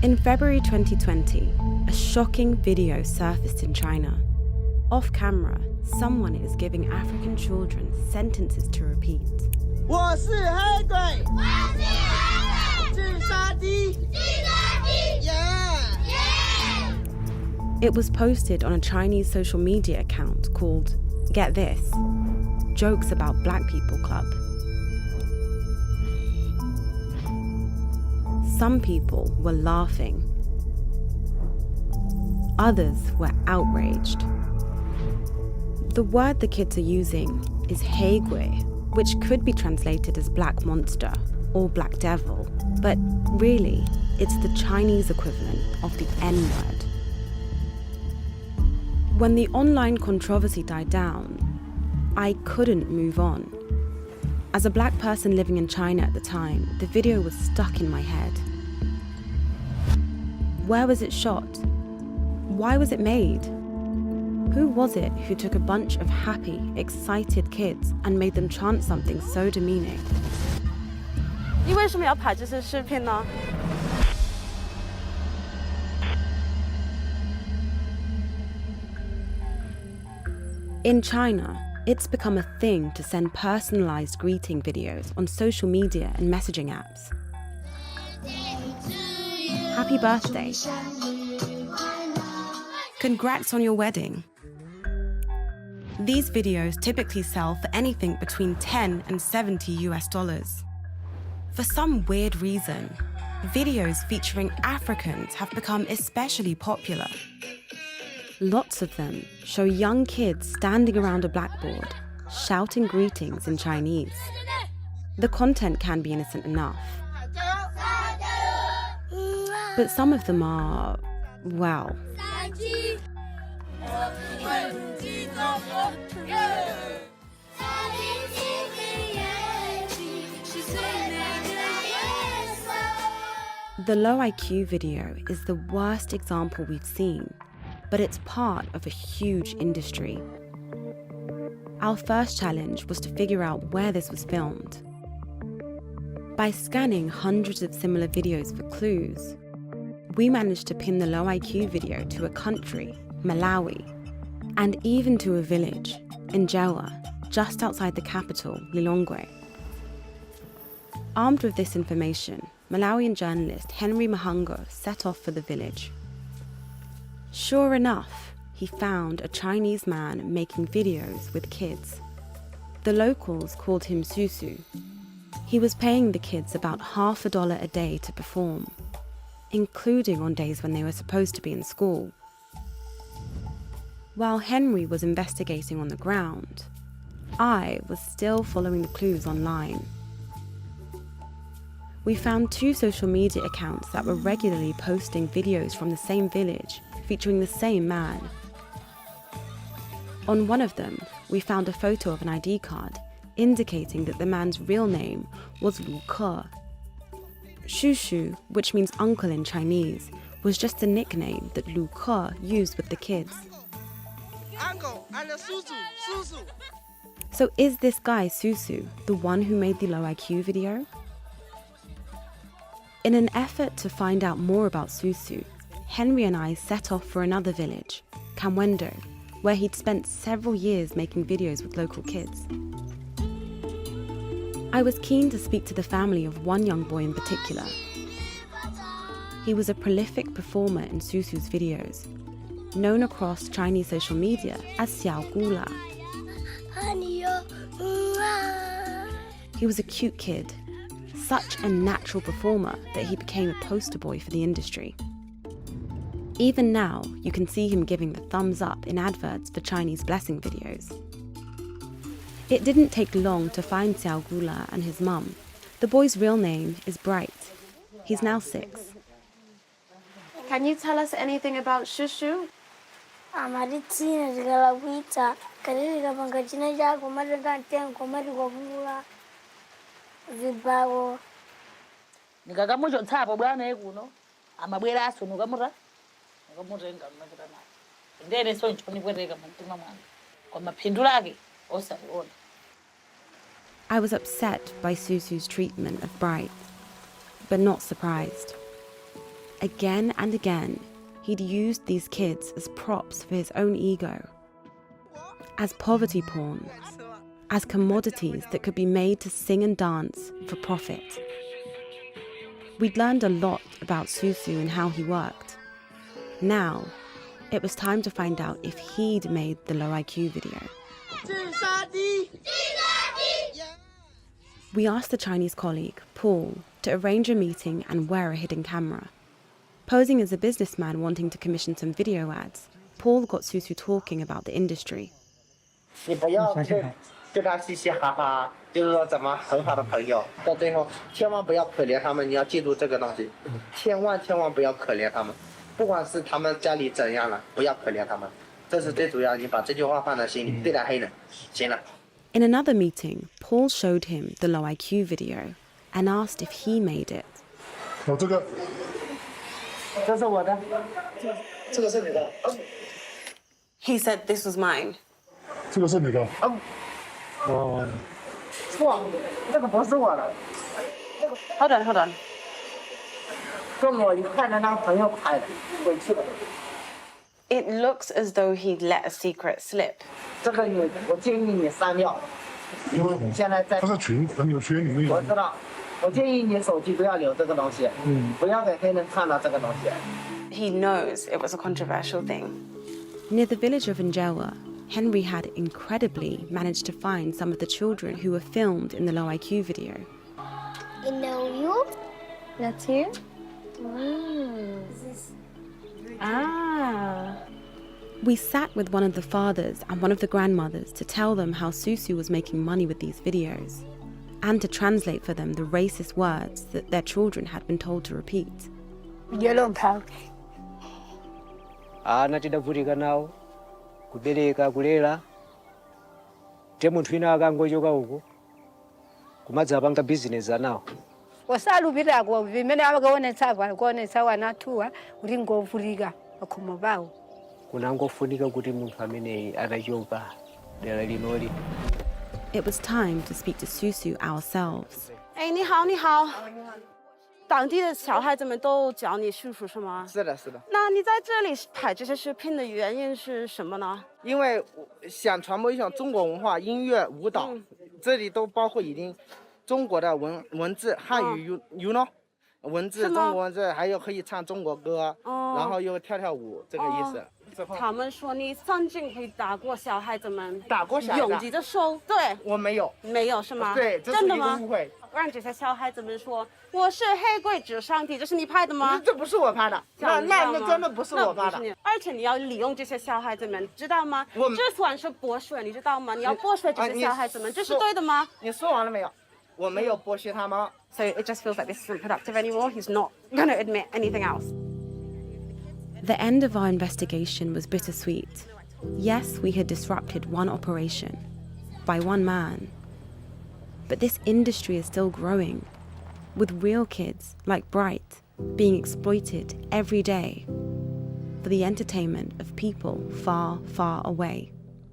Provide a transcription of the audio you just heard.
In February 2020, a shocking video surfaced in China. Off camera, someone is giving African children sentences to repeat. 我是黑鬼，我是黑鬼，自杀的，Yeah! It was posted on a Chinese social media account called, get this, Jokes About Black People Club. Some people were laughing. Others were outraged. The word the kids are using is heigui, which could be translated as black monster or black devil, but really, it's the Chinese equivalent of the N-word. When the online controversy died down, I couldn't move on. As a black person living in China at the time, the video was stuck in my head. Where was it shot? Why was it made? Who was it who took a bunch of happy, excited kids and made them chant something so demeaning? 你为什么要拍这些视频呢？ In China, it's become a thing to send personalized greeting videos on social media and messaging apps. Happy birthday. Congrats on your wedding. These videos typically sell for anything between $10 and $70. For some weird reason, videos featuring Africans have become especially popular. Lots of them show young kids standing around a blackboard, shouting greetings in Chinese. The content can be innocent enough, but some of them are, well, the low IQ video is the worst example we've seen, but it's part of a huge industry. Our first challenge was to figure out where this was filmed. By scanning hundreds of similar videos for clues, we managed to pin the low IQ video to a country, Malawi, and even to a village, Njewa, just outside the capital, Lilongwe. Armed with this information, Malawian journalist Henry Mahango set off for the village. Sure enough, he found a Chinese man making videos with kids. The locals called him Susu. He was paying the kids about $50 a day to perform, including on days when they were supposed to be in school. While Henry was investigating on the ground, I was still following the clues online. We found 2 social media accounts that were regularly posting videos from the same village featuring the same man. On one of them, we found a photo of an ID card indicating that the man's real name was Lu Ke. Shushu, which means uncle in Chinese, was just a nickname that Lu Ke used with the kids. Uncle and Susu. So is this guy Susu the one who made the low IQ video? In an effort to find out more about Susu, Henry and I set off for another village, Kamwendo, where he'd spent several years making videos with local kids. I was keen to speak to the family of one young boy in particular. He was a prolific performer in Susu's videos, known across Chinese social media as Xiao Gula. He was a cute kid, such a natural performer that he became a poster boy for the industry. Even now, you can see him giving the thumbs up in adverts for Chinese blessing videos. It didn't take long to find Xiao Gula and his mum. The boy's real name is Bright. He's now 6. Can you tell us anything about Shushu? I was upset by Susu's treatment of Bright, but not surprised. Again and again, he'd used these kids as props for his own ego, as poverty porn, as commodities that could be made to sing and dance for profit. We'd learned a lot about Susu and how he worked. Now, it was time to find out if he'd made the low IQ video. We asked the Chinese colleague, Paul, to arrange a meeting and wear a hidden camera. Posing as a businessman wanting to commission some video ads, Paul got Susu talking about the industry. 你不要跟他嘻嘻哈哈，就是说怎么很好的朋友，到最后千万不要可怜他们，你要记住这个东西，千万不要可怜他们，不管是他们家里怎样了，不要可怜他们，这是最主要，你把这句话放在心里，对待黑人，行了。In another meeting, Paul showed him the low IQ video and asked if he made it. 哦，这个，这是我的，这个是你的。He said this was mine. 这个是你的。哦，错，这个不是我的。Hold on. 跟我一块的那个朋友拍的，回去了。It looks as though he'd let a secret slip. 这个我建议你删掉。因为现在在他是群朋友圈里面有。我知道，我建议你手机不要留这个东西，不要给黑人看到这个东西。He knows it was a controversial thing. Near the village of Njewa, Henry had incredibly managed to find some of the children who were filmed in the low IQ video. I know you. That's you? Ah. We sat with one of the fathers and one of the grandmothers to tell them how Susu was making money with these videos, and to translate for them the racist words that their children had been told to repeat. Yellow pack. Anatidavutika nawo kubereka kulera te munthu wina akangochoka uko kumadzapanga bizinesi anawo wasalupirako vimene akaonetsa wanathuwa kuti ngovulika pakhomo pawo kunangofunika kuti munthu ameneyi atachoka dera linoli. It was time to speak to Susu ourselves. 哎，你好，你好。当地的小孩子们都叫你叔叔是吗？是的，是的。那你在这里拍这些视频的原因是什么呢？因为想传播一种中国文化、音乐、舞蹈，这里都包括已经中国的文字、汉语，you know， 文字、中国文字，还有可以唱中国歌，然后又跳舞，这个意思。他们说你曾经会打过小孩子们，打过小孩子，用你的手，对，我没有，没有是吗？对，这是一个误会。让这些小孩子们说我是黑鬼智商帝，这是你拍的吗？这不是我拍的，那真的不是我拍的。而且你要利用这些小孩子们，知道吗？这算是剥削，你知道吗？你要剥削这些小孩子们，这是对的吗？你说完了没有？我没有剥削他们。So it just feels like this isn't productive anymore. He's not going to admit anything else. The end of our investigation was bittersweet. Yes, we had disrupted one operation by one man. But this industry is still growing, with real kids like Bright being exploited every day for the entertainment of people far, far away.